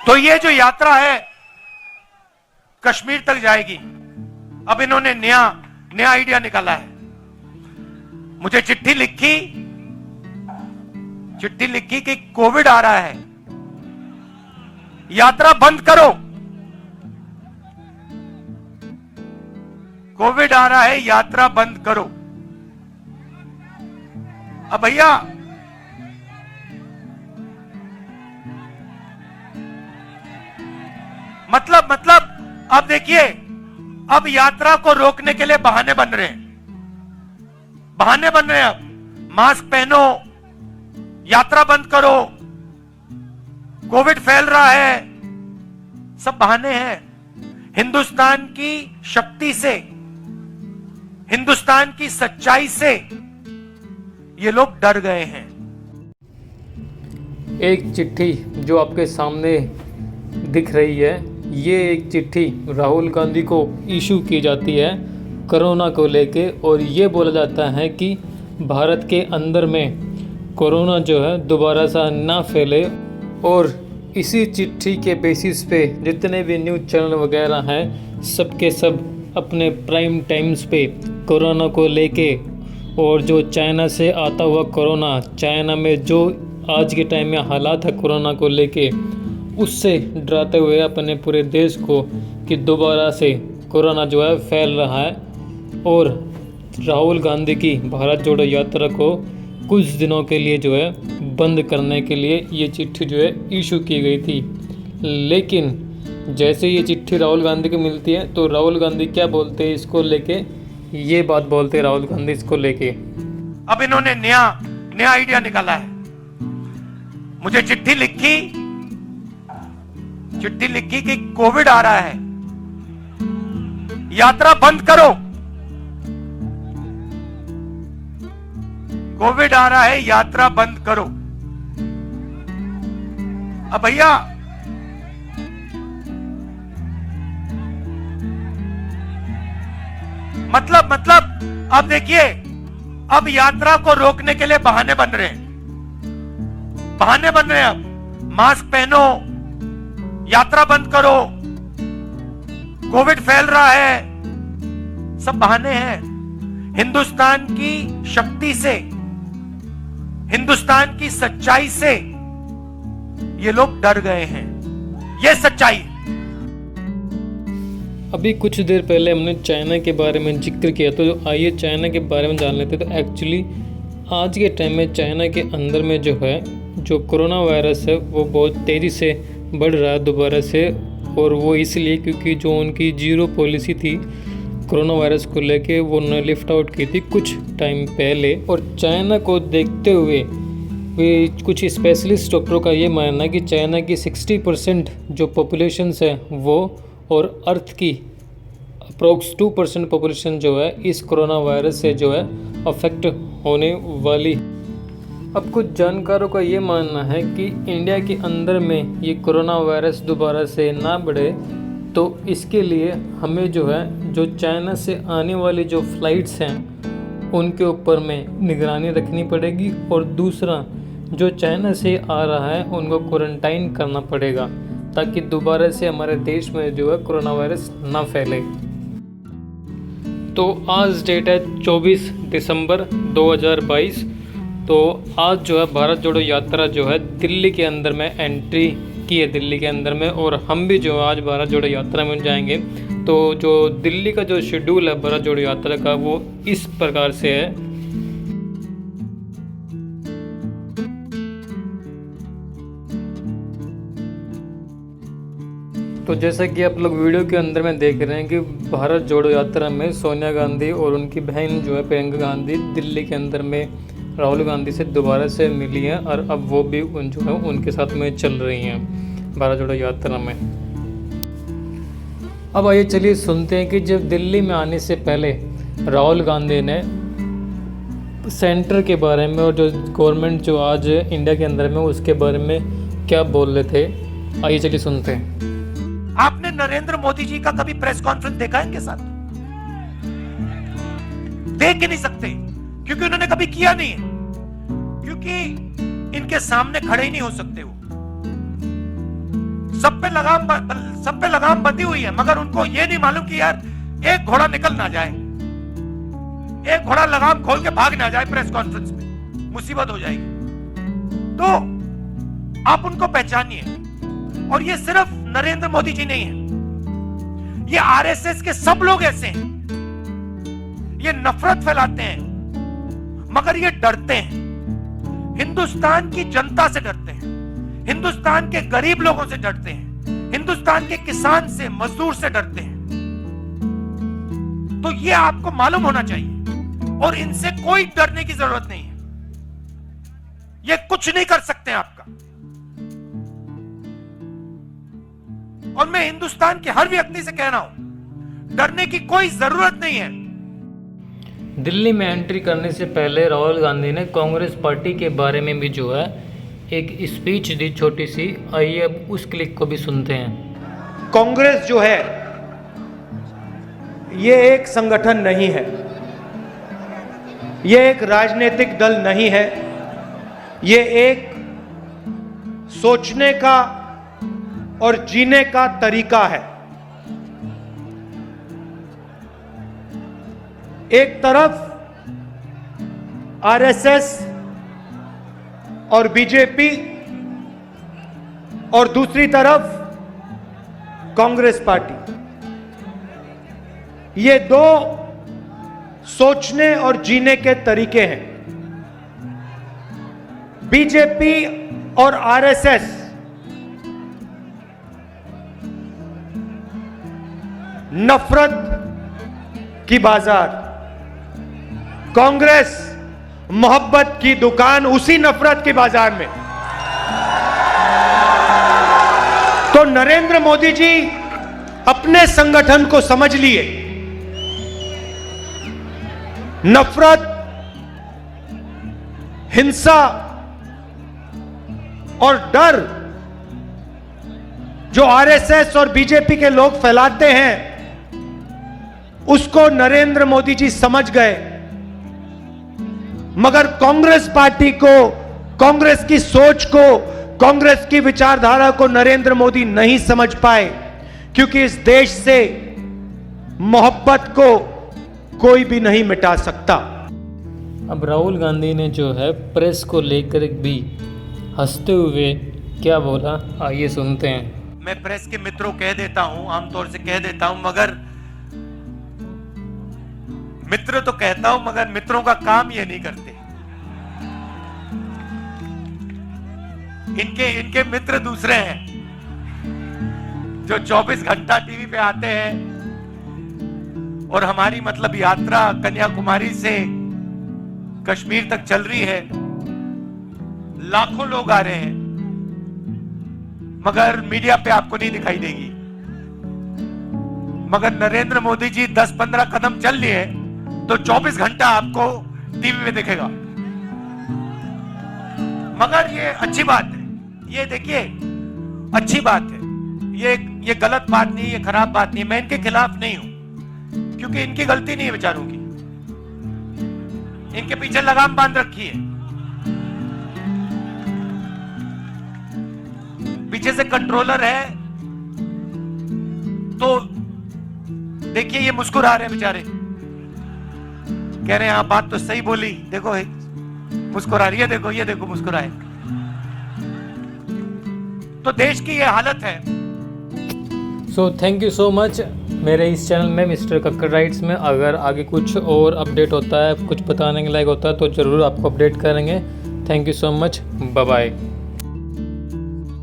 तो ये जो यात्रा है कश्मीर तक जाएगी। अब इन्होंने नया आइडिया निकाला है। मुझे चिट्ठी लिखी कि कोविड आ रहा है, यात्रा बंद करो। कोविड आ रहा है, यात्रा बंद करो। अब भैया मतलब अब देखिए, अब यात्रा को रोकने के लिए बहाने बन रहे हैं। अब मास्क पहनो, यात्रा बंद करो, कोविड फैल रहा है, सब बहाने हैं। हिंदुस्तान की शक्ति से, हिंदुस्तान की सच्चाई से ये लोग डर गए हैं। एक चिट्ठी जो आपके सामने दिख रही है, ये एक चिट्ठी राहुल गांधी को इशू की जाती है कोरोना को लेके, और ये बोला जाता है कि भारत के अंदर में कोरोना जो है दोबारा सा ना फैले। और इसी चिट्ठी के बेसिस पे जितने भी न्यूज़ चैनल वगैरह हैं, सब के सब अपने प्राइम टाइम्स पे कोरोना को लेके, और जो चाइना से आता हुआ कोरोना, चाइना में जो आज के टाइम में हालात है कोरोना को लेके, उससे डराते हुए अपने पूरे देश को कि दोबारा से कोरोना जो है फैल रहा है। और राहुल गांधी की भारत जोड़ो यात्रा को कुछ दिनों के लिए जो है बंद करने के लिए ये चिट्ठी जो है इशू की गई थी। लेकिन जैसे ये चिट्ठी राहुल गांधी को मिलती है तो राहुल गांधी क्या बोलते हैं इसको लेके, ये बात बोलते हैं राहुल गांधी इसको लेके। अब इन्होंने नया आइडिया निकाला है। मुझे चिट्ठी लिखी कि कोविड आ रहा है, यात्रा बंद करो। कोविड आ रहा है, यात्रा बंद करो। अब भैया मतलब अब देखिए, अब यात्रा को रोकने के लिए बहाने बन रहे हैं। अब मास्क पहनो, यात्रा बंद करो, कोविड फैल रहा है, सब बहाने हैं। हिंदुस्तान की शक्ति से, हिंदुस्तान की सच्चाई से ये लोग डर गए हैं। ये सच्चाई है। अभी कुछ देर पहले हमने चाइना के बारे में जिक्र किया, तो आइए चाइना के बारे में जान लेते। तो एक्चुअली आज के टाइम में चाइना के अंदर में जो है, जो कोरोना वायरस है वो बहुत तेज़ी से बढ़ रहा है दोबारा से। और वो इसलिए क्योंकि जो उनकी जीरो पॉलिसी थी कोरोना वायरस को लेके, वो उन्होंने लिफ्ट आउट की थी कुछ टाइम पहले। और चाइना को देखते हुए वे कुछ स्पेशलिस्ट डॉक्टरों का ये मानना है कि चाइना की 60% जो पॉपुलेशन है वो, और अर्थ की अप्रोक्स 2% पॉपुलेशन जो है इस कोरोना वायरस से जो है अफेक्ट होने वाली। अब कुछ जानकारों का ये मानना है कि इंडिया के अंदर में ये कोरोना वायरस दोबारा से ना बढ़े, तो इसके लिए हमें जो है जो चाइना से आने वाली जो फ़्लाइट्स हैं उनके ऊपर में निगरानी रखनी पड़ेगी। और दूसरा, जो चाइना से आ रहा है उनको क्वारंटाइन करना पड़ेगा, ताकि दोबारा से हमारे देश में जो है कोरोना वायरस ना फैले। तो आज डेट है 24 दिसंबर 2022। तो आज जो है भारत जोड़ो यात्रा जो है दिल्ली के अंदर में एंट्री की है, दिल्ली के अंदर में। और हम भी जो है आज भारत जोड़ो यात्रा में जाएंगे। तो जो दिल्ली का जो शेड्यूल है भारत जोड़ो यात्रा का, वो इस प्रकार से है। तो जैसा कि आप लोग वीडियो के अंदर में देख रहे हैं कि भारत जोड़ो यात्रा में सोनिया गांधी और उनकी बहन जो है प्रियंका गांधी दिल्ली के अंदर में राहुल गांधी से दोबारा से मिली हैं, और अब वो भी जो है उनके साथ में चल रही हैं भारत जोड़ो यात्रा में। अब आइए चलिए सुनते हैं कि जब दिल्ली में आने से पहले राहुल गांधी ने सेंटर के बारे में और जो गवर्नमेंट जो आज इंडिया के अंदर में उसके बारे में क्या बोल रहे थे। आइए चलिए सुनते हैं। आपने नरेंद्र मोदी जी का कभी प्रेस कॉन्फ्रेंस देखा है इनके साथ? देख ही नहीं सकते, क्योंकि उन्होंने कभी किया नहीं है, क्योंकि इनके सामने खड़े ही नहीं हो सकते। वो सब पे लगाम बंधी हुई है, मगर उनको ये नहीं मालूम कि यार एक घोड़ा निकल ना जाए, एक घोड़ा लगाम खोल के भाग ना जाए प्रेस कॉन्फ्रेंस में, मुसीबत हो जाएगी। तो आप उनको पहचानिए। और ये सिर्फ नरेंद्र मोदी जी नहीं है, ये आरएसएस के सब लोग ऐसे हैं। ये नफरत फैलाते हैं, मगर ये डरते हैं, हिंदुस्तान की जनता से डरते हैं, हिंदुस्तान के गरीब लोगों से डरते हैं, हिंदुस्तान के किसान से, मजदूर से डरते हैं। तो ये आपको मालूम होना चाहिए, और इनसे कोई डरने की जरूरत नहीं है। ये कुछ नहीं कर सकते आपका। और मैं हिंदुस्तान के हर व्यक्ति से कह रहा हूं, डरने की कोई जरूरत नहीं है। दिल्ली में एंट्री करने से पहले राहुल गांधी ने कांग्रेस पार्टी के बारे में भी जो है एक स्पीच दी छोटी सी। आइए अब उस क्लिप को भी सुनते हैं। कांग्रेस जो है ये एक संगठन नहीं है, ये एक राजनीतिक दल नहीं है, ये एक सोचने का और जीने का तरीका है। एक तरफ आरएसएस और बीजेपी और दूसरी तरफ कांग्रेस पार्टी, ये दो सोचने और जीने के तरीके हैं। बीजेपी और आरएसएस नफरत की बाजार, कांग्रेस मोहब्बत की दुकान उसी नफरत के बाजार में। तो नरेंद्र मोदी जी अपने संगठन को समझ लिए। नफरत, हिंसा और डर जो आरएसएस और बीजेपी के लोग फैलाते हैं, उसको नरेंद्र मोदी जी समझ गए। मगर कांग्रेस पार्टी को, कांग्रेस की सोच को, कांग्रेस की विचारधारा को नरेंद्र मोदी नहीं समझ पाए, क्योंकि इस देश से मोहब्बत को कोई भी नहीं मिटा सकता। अब राहुल गांधी ने जो है प्रेस को लेकर भी हंसते हुए क्या बोला, आइए सुनते हैं। मैं प्रेस के मित्रों कह देता हूं, आमतौर से कह देता हूं, मगर मित्र तो कहता हूं, मगर मित्रों का काम ये नहीं करते। इनके मित्र दूसरे हैं, जो 24 घंटा टीवी पे आते हैं। और हमारी मतलब यात्रा कन्याकुमारी से कश्मीर तक चल रही है, लाखों लोग आ रहे हैं, मगर मीडिया पे आपको नहीं दिखाई देगी। मगर नरेंद्र मोदी जी 10-15 कदम चल लिए तो 24 घंटा आपको टीवी में दिखेगा। मगर ये अच्छी बात है, ये देखिए अच्छी बात है, ये गलत बात नहीं, ये खराब बात नहीं। मैं इनके खिलाफ नहीं हूं, क्योंकि इनकी गलती नहीं है बेचारों की, इनके पीछे लगाम बांध रखी है, पीछे से कंट्रोलर है। तो देखिए ये मुस्कुरा रहे हैं बेचारे, कह रहे हैं आप बात तो सही बोली, देखो मुस्कुरा रही है, देखो ये देखो मुस्कुराए। तो देश की ये हालत है। So thank you so much. मेरे इस चैनल में मिस्टर कक्कड़ राइट्स में अगर आगे कुछ और अपडेट होता है, कुछ बताने के लायक होता है, तो ज़रूर आपको अपडेट करेंगे। Thank you so much, bye bye.